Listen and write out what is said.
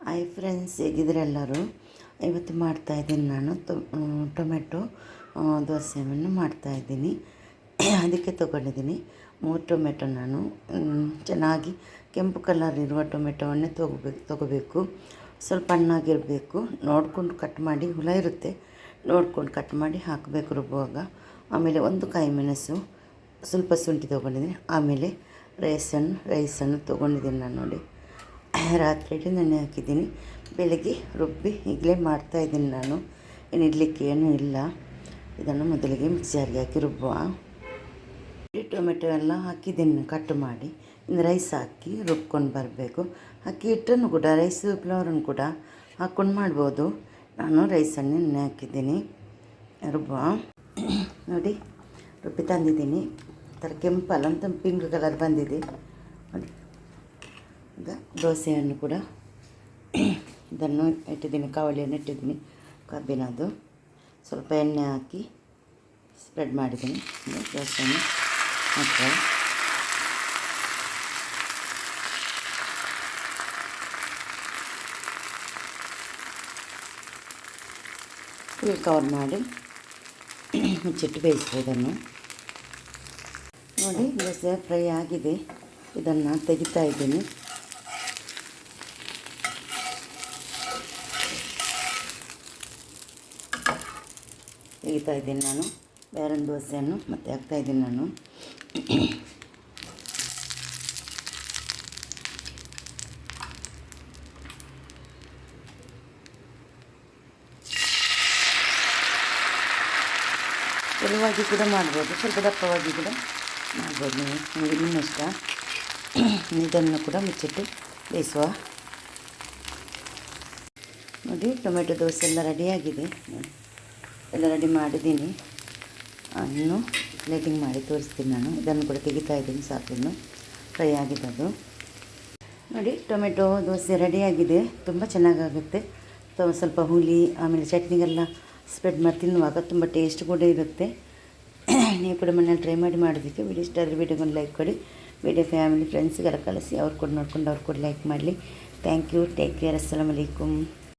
Hi friends, ಹೇಗಿದ್ರೆ ಎಲ್ಲರೂ. ಇವತ್ತು ಮಾಡ್ತಾಯಿದ್ದೀನಿ ನಾನು ಟೊಮೆಟೊ ದೋಸೆಯನ್ನು ಮಾಡ್ತಾಯಿದ್ದೀನಿ. ಅದಕ್ಕೆ ತೊಗೊಂಡಿದ್ದೀನಿ 3 ಟೊಮೆಟೊ. ನಾನು ಚೆನ್ನಾಗಿ ಕೆಂಪು ಕಲರ್ ಇರುವ ಟೊಮೆಟೊವನ್ನೇ ತೊಗೋಬೇಕು. ಸ್ವಲ್ಪ ಹಣ್ಣಾಗಿರಬೇಕು. ನೋಡಿಕೊಂಡು ಕಟ್ ಮಾಡಿ, ಹುಳ ಇರುತ್ತೆ ನೋಡ್ಕೊಂಡು ಕಟ್ ಮಾಡಿ ಹಾಕಬೇಕು ರುಬ್ಬುವಾಗ. ಆಮೇಲೆ 1 ಕಾಯಿ ಮೆಣಸು, ಸ್ವಲ್ಪ ಶುಂಠಿ ತೊಗೊಂಡಿದ್ದೀನಿ. ಆಮೇಲೆ ರೈಸನ್ನು ತೊಗೊಂಡಿದ್ದೀನಿ ನಾನು. ನೋಡಿ, ರಾತ್ರಿ ನೆನೆ ಹಾಕಿದ್ದೀನಿ. ಬೆಳಗ್ಗೆ ರುಬ್ಬಿ ಈಗಲೇ ಮಾಡ್ತಾಯಿದ್ದೀನಿ ನಾನು. ಇನ್ನು ಇಡಲಿಕ್ಕೆ ಏನೂ ಇಲ್ಲ. ಇದನ್ನು ಮೊದಲಿಗೆ ಮಿಕ್ಸಿಯಾರಿಗೆ ಹಾಕಿ ರುಬ್ಬುವ. ಟೊಮೆಟೊ ಎಲ್ಲ ಹಾಕಿದ್ದೀನಿ ಕಟ್ ಮಾಡಿ. ಇನ್ನು ರೈಸ್ ಹಾಕಿ ರುಬ್ಕೊಂಡು ಬರಬೇಕು. ಅಕ್ಕಿ ಹಿಟ್ಟನ್ನು ಕೂಡ, ರೈಸ್ ಫ್ಲವರನ್ನು ಕೂಡ ಹಾಕ್ಕೊಂಡು ಮಾಡ್ಬೋದು. ನಾನು ರೈಸನ್ನು ನೆನೆ ಹಾಕಿದ್ದೀನಿ ರುಬ್ಬುವ. ನೋಡಿ, ರುಬ್ಬಿ ತಂದಿದ್ದೀನಿ. ಥರ ಕೆಂಪಲ್ಲ ಅಂತ ಪಿಂಕ್ ಕಲರ್ ಬಂದಿದೆ ನೋಡಿ. ಈಗ ದೋಸೆಯನ್ನು ಕೂಡ ಇದನ್ನು ಇಟ್ಟಿದ್ದೀನಿ, ಕವಳಿಯನ್ನು ಇಟ್ಟಿದ್ದೀನಿ ಕಬ್ಬಿನದು. ಸ್ವಲ್ಪ ಎಣ್ಣೆ ಹಾಕಿ ಸ್ಪ್ರೆಡ್ ಮಾಡಿದ್ದೀನಿ. ದೋಸೆಯನ್ನು ಹಾಕಿ ಫುಲ್ ಕವರ್ ಮಾಡಿ ಮುಚ್ಚಿಟ್ಟು ಬೇಯಿಸ್ಬೋದನ್ನು. ನೋಡಿ, ದೋಸೆ ಫ್ರೈ ಆಗಿದೆ. ಇದನ್ನು ತೆಗಿತಾ ಇದ್ದೀನಿ. ನಾನು ಬೇರೆ ದೋಸೆಯನ್ನು ಮತ್ತೆ ಹಾಕ್ತಾಯಿದ್ದೀನಿ ನಾನು. ತೆಳುವಾಗಿ ಕೂಡ ಮಾಡ್ಬೋದು, ಸ್ವಲ್ಪ ದಪ್ಪವಾಗಿ ಕೂಡ ಮಾಡ್ಬೋದು ನೀವು, ನಿಮಗೆ ನಿಮ್ಮ ಇಷ್ಟ. ಇದನ್ನು ಕೂಡ ಮುಚ್ಚಿಟ್ಟು ಬೇಯಿಸುವ. ನೋಡಿ, ಟೊಮೆಟೊ ದೋಸೆ ಎಲ್ಲ ರೆಡಿಯಾಗಿದೆ. ಎಲ್ಲ ರೆಡಿ ಮಾಡಿದ್ದೀನಿ. ಇನ್ನು ಪ್ಲೇಟಿಂಗ್ ಮಾಡಿ ತೋರಿಸ್ತೀನಿ ನಾನು. ಇದನ್ನು ಕೂಡ ತೆಗಿತಾ ಇದ್ದೀನಿ. ಸಾಕಿನ್ನು ಫ್ರೈ ಆಗಿದೆ ಅದು. ನೋಡಿ, ಟೊಮೆಟೊ ದೋಸೆ ರೆಡಿಯಾಗಿದೆ. ತುಂಬ ಚೆನ್ನಾಗಾಗುತ್ತೆ. ಸ್ವಲ್ಪ ಹುಳಿ ಆಮೇಲೆ ಚಟ್ನಿಗೆಲ್ಲ ಸ್ಪ್ರೆಡ್ ಮಾಡಿ ತಿನ್ನುವಾಗ ತುಂಬ ಟೇಸ್ಟ್ ಕೂಡ ಇರುತ್ತೆ. ನೀವು ಕೂಡ ಮನೇಲಿ ಟ್ರೈ ಮಾಡಿ ಮಾಡೋದಕ್ಕೆ. ವಿಡಿಯೋ ಇಷ್ಟ ಆದರೆ ವಿಡಿಯೋಗೊಂದು ಲೈಕ್ ಕೊಡಿ. ವಿಡಿಯೋ ಫ್ಯಾಮಿಲಿ ಫ್ರೆಂಡ್ಸ್ಗೆಲ್ಲ ಕಳಿಸಿ. ಅವ್ರು ಕೂಡ ನೋಡ್ಕೊಂಡು ಅವ್ರು ಕೂಡ ಲೈಕ್ ಮಾಡಲಿ. Thank you. Take care. ಅಸ್ಸಲಾಮು ಅಲೈಕುಮ್.